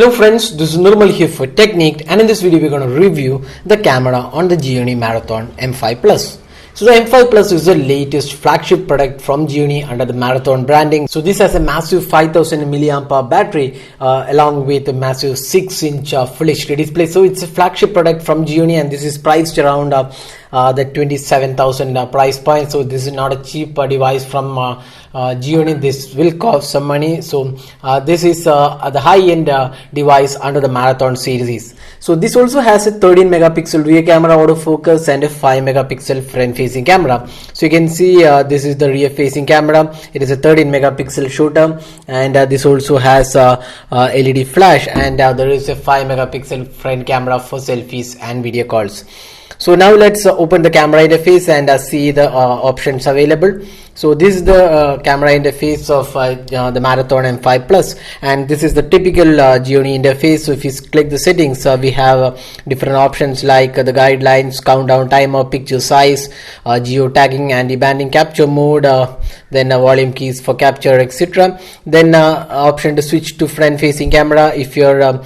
Hello friends, this is Nirmal here for Technique, and in this video we're going to review the camera on the Gionee Marathon M5 Plus. So the M5 Plus is the latest flagship product from Gionee under the Marathon branding. So this has a massive 5000 mAh battery along with a massive 6-inch Full HD display. So it's a flagship product from Gionee, and this is priced around the 27,000 price point. So this is not a cheap device from Gionee. This will cost some money. So this is the high-end device under the Marathon series. So this also has a 13 megapixel rear camera autofocus and a 5 megapixel front facing camera. So you can see this is the rear facing camera. It is a 13 megapixel shooter, and this also has LED flash, and there is a 5 megapixel front camera for selfies and video calls. So now let's open the camera interface and see the options available. So this is the camera interface of the Marathon M5 Plus, and this is the typical Gionee interface. So if you click the settings, we have different options like the guidelines, countdown timer, picture size, geo-tagging, anti-banding, capture mode, then volume keys for capture, etc. Then option to switch to front-facing camera. If you're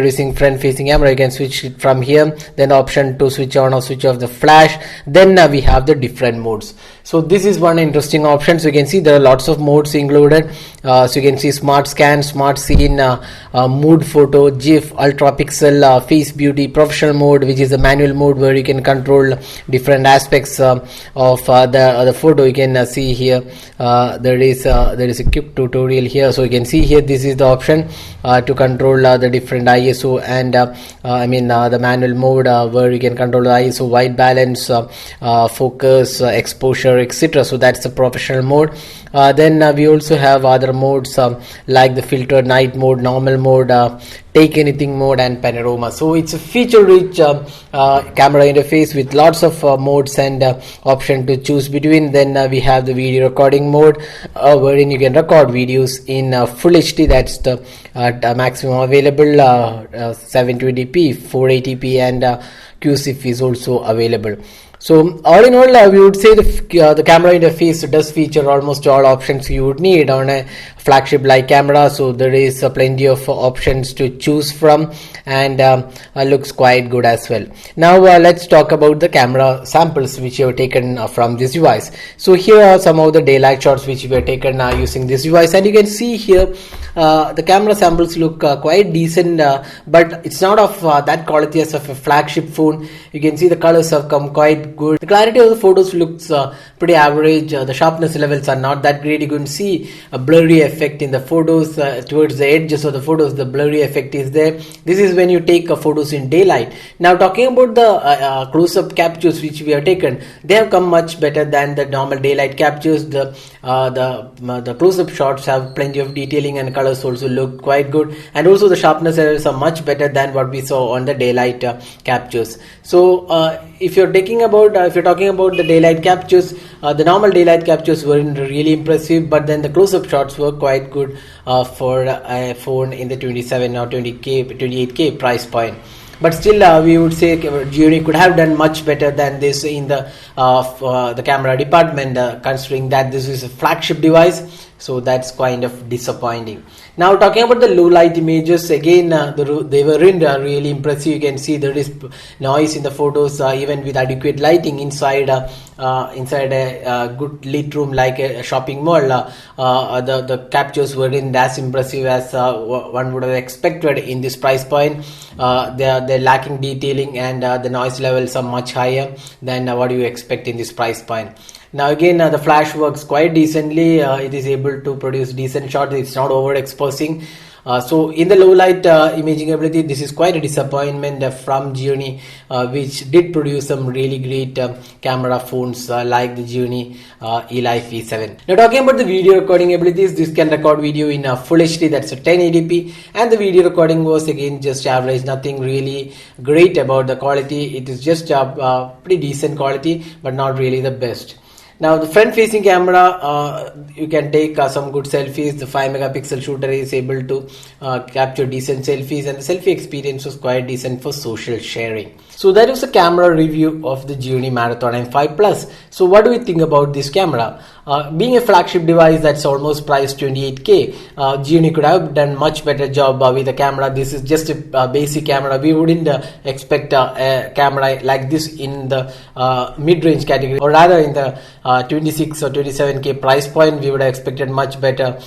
using front-facing camera, you can switch it from here. Then option to switch on or switch off the flash. Then we have the different modes. So this is one interesting option. So you can see there are lots of modes included. So you can see smart scan, smart scene, mood photo, GIF, ultra pixel, face beauty, professional mode, which is the manual mode where you can control different aspects of the photo. You can see here there is a quick tutorial here. So you can see here this is the option to control the different ISO and the manual mode where you can control the ISO, white balance, focus, exposure, etc. So that's the professional mode. Then we also have other modes like the filter, night mode, normal mode, take anything mode, and panorama. So it's a feature rich camera interface with lots of modes and option to choose between. Then we have the video recording mode wherein you can record videos in full HD. That's the maximum available. 720p, 480p, and QCF is also available. So all in all, we would say the camera interface does feature almost all options you would need on a flagship like camera. So there is plenty of options to choose from, and looks quite good as well. Now let's talk about the camera samples which you have taken from this device. So here are some of the daylight shots which we have taken using this device, and you can see here the camera samples look quite decent, but it's not of that quality as of a flagship phone. You can see the colors have come quite good. The clarity of the photos looks pretty average. The sharpness levels are not that great. You can see a blurry effect in the photos towards the edges of the photos. The blurry effect is there. This is when you take photos in daylight. Now talking about the close-up captures which we have taken, they have come much better than the normal daylight captures. The close-up shots have plenty of detailing, and colors also look quite good, and also the sharpness levels are much better than what we saw on the daylight captures. So if you're talking about the daylight captures, the normal daylight captures weren't really impressive, but then the close-up shots were quite good for a phone in the 27 or 28k price point. But still, we would say Gionee could have done much better than this in the camera department, considering that this is a flagship device. So that's kind of disappointing. Now talking about the low light images, again they weren't really impressive. You can see there is noise in the photos even with adequate lighting inside a good lit room like a shopping mall. The captures weren't as impressive as one would have expected in this price point. They're lacking detailing, and the noise levels are much higher than what you expect in this price point. Now again, the flash works quite decently. It is able to produce decent shots. It's not overexposing. So in the low light imaging ability, this is quite a disappointment from Gionee, which did produce some really great camera phones like the Gionee eLife V7. Now talking about the video recording abilities, this can record video in full HD, that's a 1080p, and the video recording was again just average, nothing really great about the quality. It is just pretty decent quality, but not really the best. Now the front facing camera, you can take some good selfies. The 5 megapixel shooter is able to capture decent selfies, and the selfie experience was quite decent for social sharing. So that was the camera review of the Gionee Marathon M5 Plus. So what do we think about this camera? Being a flagship device that's almost priced 28k, Gionee could have done much better job with the camera. This is just a basic camera. We wouldn't expect a camera like this in the mid-range category, or rather in the 26 or 27k price point. We would have expected much better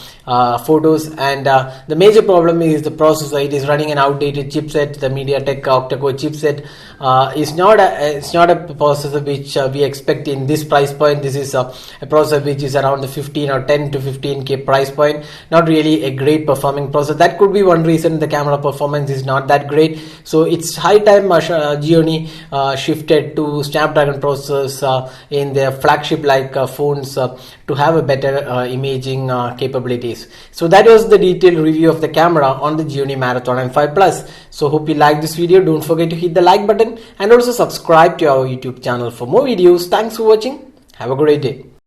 photos, and the major problem is the processor. It is running an outdated chipset. The MediaTek octa-core chipset is not a processor which we expect in this price point. This is a processor which is around the 15 or 10 to 15k price point. Not really a great performing processor. That could be one reason the camera performance is not that great. So it's high time Gionee shifted to Snapdragon processors in their flagship like phones to have a better imaging capabilities. So that was the detailed review of the camera on the Gionee Marathon M5 Plus. So hope you like this video. Don't forget to hit the like button and also subscribe to our YouTube channel for more videos. Thanks for watching. Have a great day.